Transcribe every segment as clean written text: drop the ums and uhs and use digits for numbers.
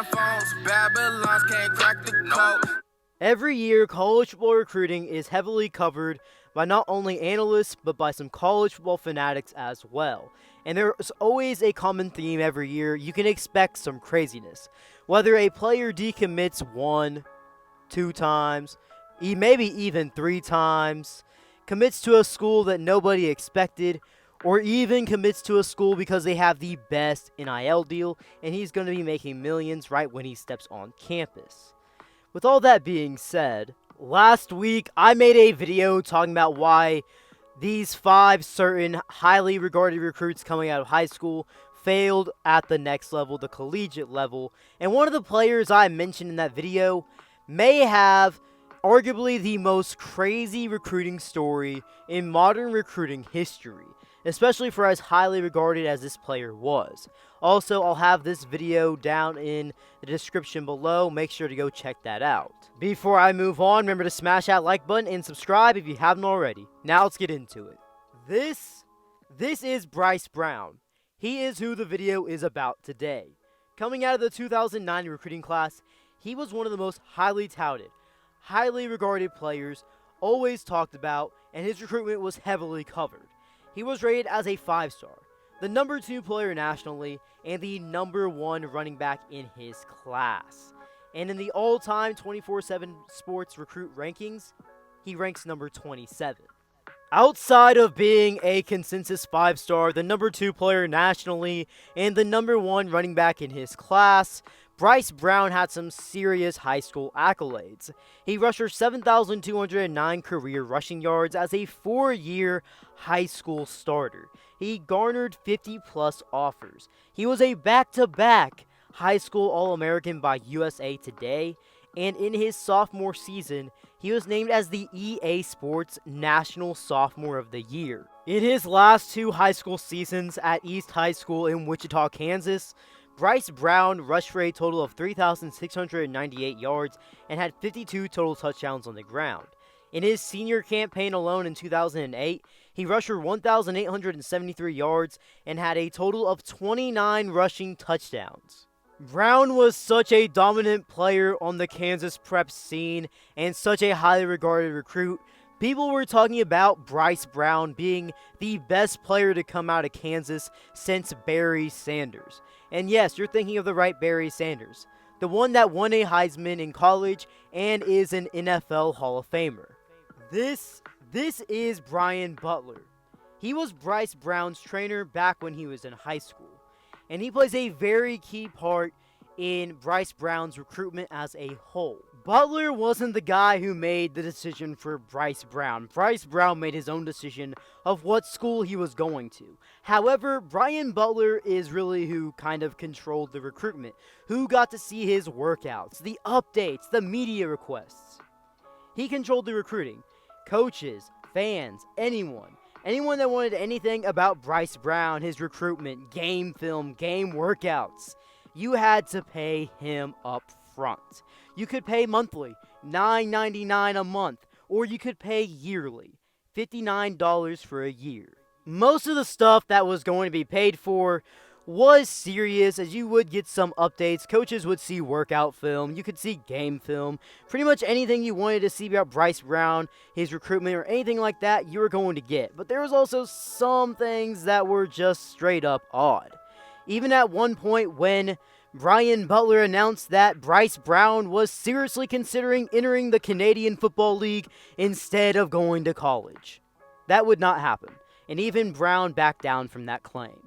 phones, Babylons can't crack the code. Every year, college football recruiting is heavily covered by not only analysts, but by some college football fanatics as well. And there's always a common theme every year. You can expect some craziness. Whether a player decommits 1, 2 times, maybe even 3 times, commits to a school that nobody expected, or even commits to a school because they have the best NIL deal, and he's going to be making millions right when he steps on campus. With all that being said, last week I made a video talking about why these 5 certain highly regarded recruits coming out of high school failed at the next level, the collegiate level, and one of the players I mentioned in that video may have arguably the most crazy recruiting story in modern recruiting history, especially for as highly regarded as this player was. Also, I'll have this video down in the description below. Make sure to go check that out. Before I move on, remember to smash that like button and subscribe if you haven't already. Now let's get into it. This is Bryce Brown. He is who the video is about today. Coming out of the 2009 recruiting class, he was one of the most highly touted, highly regarded players, always talked about, and his recruitment was heavily covered. He was rated as a 5-star, the number 2 player nationally, and the number 1 running back in his class. And in the all-time 24/7 sports recruit rankings, he ranks number 27. Outside of being a consensus 5-star, the number 2 player nationally, and the number 1 running back in his class, Bryce Brown had some serious high school accolades. He rushed for 7,209 career rushing yards as a 4-year high school starter. He garnered 50-plus offers. He was a back-to-back high school All-American by USA Today, and in his sophomore season, he was named as the EA Sports National Sophomore of the Year. In his last 2 high school seasons at East High School in Wichita, Kansas, Bryce Brown rushed for a total of 3,698 yards and had 52 total touchdowns on the ground. In his senior campaign alone in 2008, he rushed for 1,873 yards and had a total of 29 rushing touchdowns. Brown was such a dominant player on the Kansas prep scene and such a highly regarded recruit. People were talking about Bryce Brown being the best player to come out of Kansas since Barry Sanders. And yes, you're thinking of the right Barry Sanders, the one that won a Heisman in college and is an NFL Hall of Famer. This is Brian Butler. He was Bryce Brown's trainer back when he was in high school, and he plays a very key part in Bryce Brown's recruitment as a whole. Butler wasn't the guy who made the decision for Bryce Brown. Bryce Brown made his own decision of what school he was going to. However, Brian Butler is really who kind of controlled the recruitment, who got to see his workouts, the updates, the media requests. He controlled the recruiting. Coaches, fans, anyone that wanted anything about Bryce Brown, his recruitment, game film, game workouts, you had to pay him up front. You could pay monthly, $9.99 a month, or you could pay yearly, $59 for a year. Most of the stuff that was going to be paid for was serious, as you would get some updates. Coaches would see workout film, you could see game film, pretty much anything you wanted to see about Bryce Brown, his recruitment, or anything like that, you were going to get. But there was also some things that were just straight up odd. Even at one point when Brian Butler announced that Bryce Brown was seriously considering entering the Canadian Football League instead of going to college. That would not happen, and even Brown backed down from that claim.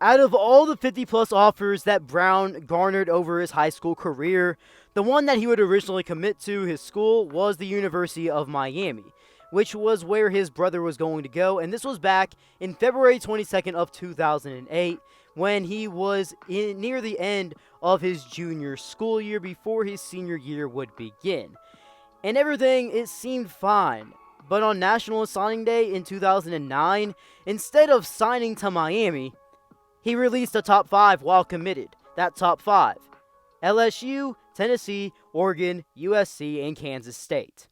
Out of all the 50-plus offers that Brown garnered over his high school career, the one that he would originally commit to, his school, was the University of Miami, which was where his brother was going to go, and this was back in February 22nd of 2008, when he was near the end of his junior school year before his senior year would begin. And everything, it seemed fine. But on National Signing Day in 2009, instead of signing to Miami, he released a top 5 while committed. That top 5: LSU, Tennessee, Oregon, USC, and Kansas State.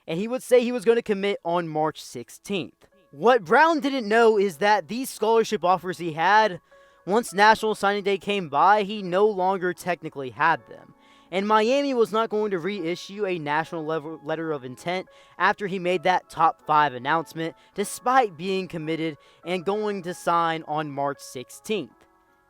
And he would say he was going to commit on March 16th. What Brown didn't know is that these scholarship offers he had Once National Signing Day came by, he no longer technically had them. And Miami was not going to reissue a national letter of intent after he made that top 5 announcement, despite being committed and going to sign on March 16th.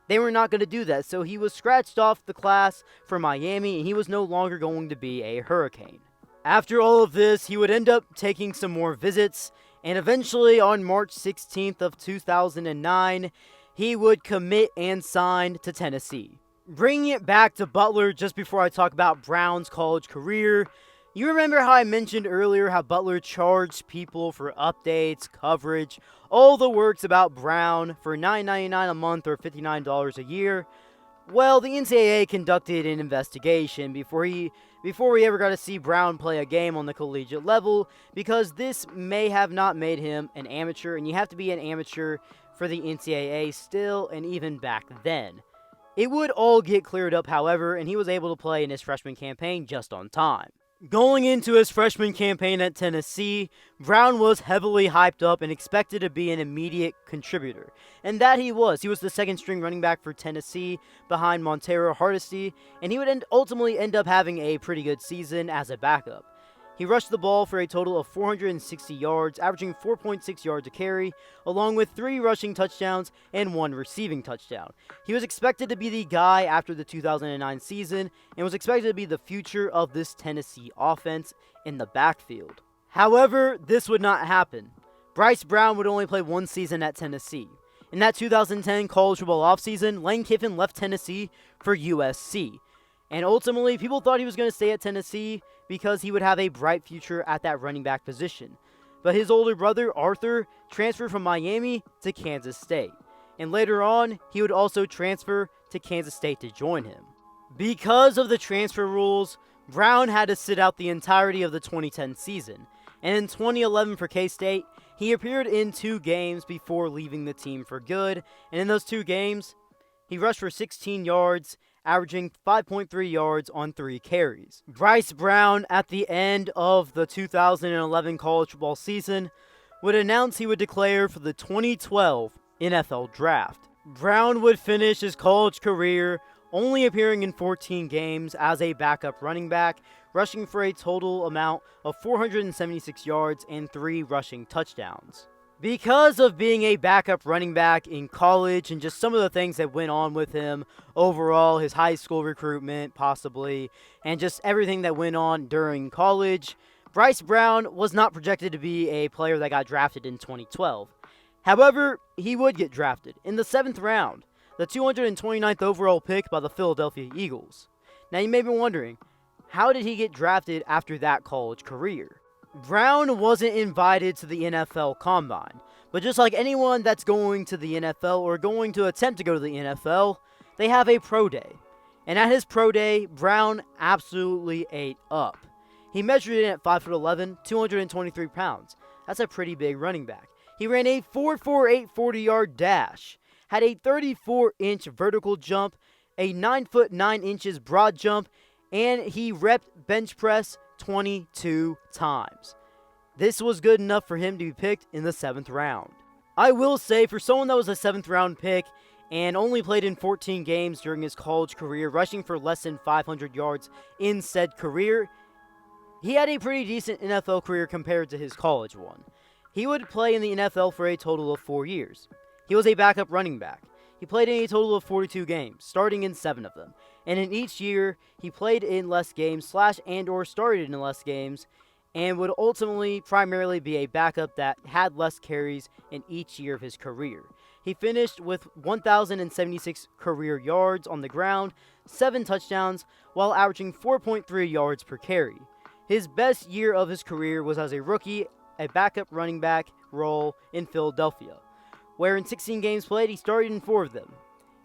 They were not going to do that, so he was scratched off the class for Miami, and he was no longer going to be a Hurricane. After all of this, he would end up taking some more visits, and eventually on March 16th of 2009, he would commit and sign to Tennessee. Bringing it back to Butler just before I talk about Brown's college career, you remember how I mentioned earlier how Butler charged people for updates, coverage, all the works about Brown for $9.99 a month or $59 a year? Well, the NCAA conducted an investigation before we ever got to see Brown play a game on the collegiate level, because this may have not made him an amateur, and you have to be an amateur for the NCAA still, and even back then. It would all get cleared up, however, and he was able to play in his freshman campaign just on time. Going into his freshman campaign at Tennessee, Brown was heavily hyped up and expected to be an immediate contributor. And that he was. He was the second string running back for Tennessee behind Montero Hardesty, and he would ultimately end up having a pretty good season as a backup. He rushed the ball for a total of 460 yards, averaging 4.6 yards a carry, along with 3 rushing touchdowns and 1 receiving touchdown. He was expected to be the guy after the 2009 season and was expected to be the future of this Tennessee offense in the backfield. However, this would not happen. Bryce Brown would only play 1 season at Tennessee. In that 2010 college football offseason, Lane Kiffin left Tennessee for USC. And ultimately, people thought he was going to stay at Tennessee because he would have a bright future at that running back position. But his older brother, Arthur, transferred from Miami to Kansas State. And later on, he would also transfer to Kansas State to join him. Because of the transfer rules, Brown had to sit out the entirety of the 2010 season. And in 2011 for K-State, he appeared in 2 games before leaving the team for good. And in those 2 games, he rushed for 16 yards, averaging 5.3 yards on 3 carries. Bryce Brown, at the end of the 2011 college football season, would announce he would declare for the 2012 NFL Draft. Brown would finish his college career only appearing in 14 games as a backup running back, rushing for a total amount of 476 yards and 3 rushing touchdowns. Because of being a backup running back in college and just some of the things that went on with him overall, his high school recruitment possibly, and just everything that went on during college, Bryce Brown was not projected to be a player that got drafted in 2012. However, he would get drafted in the 7th round, the 229th overall pick by the Philadelphia Eagles. Now you may be wondering, how did he get drafted after that college career? Brown wasn't invited to the NFL Combine, but just like anyone that's going to the NFL or going to attempt to go to the NFL, they have a pro day. And at his pro day, Brown absolutely ate up. He measured in at 5'11", 223 pounds. That's a pretty big running back. He ran a 4.48 40-yard dash, had a 34-inch vertical jump, a 9' 9 inches broad jump, and he repped bench press 22 times. This was good enough for him to be picked in the 7th round. I will say, for someone that was a 7th round pick and only played in 14 games during his college career, rushing for less than 500 yards in said career, he had a pretty decent NFL career compared to his college one. He would play in the NFL for a total of 4 years. He was a backup running back. He played in a total of 42 games, starting in 7 of them. And in each year, he played in less games /and/or started in less games, and would ultimately primarily be a backup that had less carries in each year of his career. He finished with 1,076 career yards on the ground, 7 touchdowns, while averaging 4.3 yards per carry. His best year of his career was as a rookie, a backup running back role in Philadelphia, where in 16 games played, he started in 4 of them.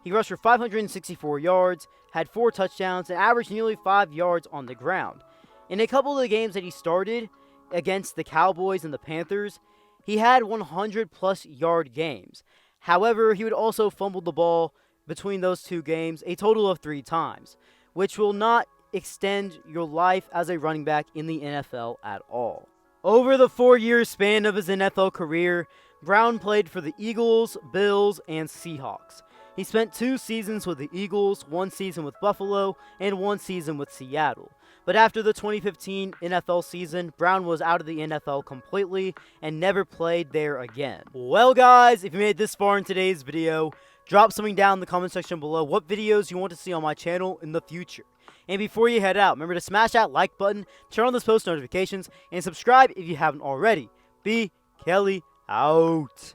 He rushed for 564 yards, had 4 touchdowns, and averaged nearly 5 yards on the ground. In a couple of the games that he started against the Cowboys and the Panthers, he had 100-plus yard games. However, he would also fumble the ball between those 2 games a total of 3 times, which will not extend your life as a running back in the NFL at all. Over the 4-year span of his NFL career, Brown played for the Eagles, Bills, and Seahawks. He spent 2 seasons with the Eagles, 1 season with Buffalo, and 1 season with Seattle. But after the 2015 NFL season, Brown was out of the NFL completely and never played there again. Well guys, if you made it this far in today's video, drop something down in the comment section below what videos you want to see on my channel in the future. And before you head out, remember to smash that like button, turn on those post notifications, and subscribe if you haven't already. B. Kelly out.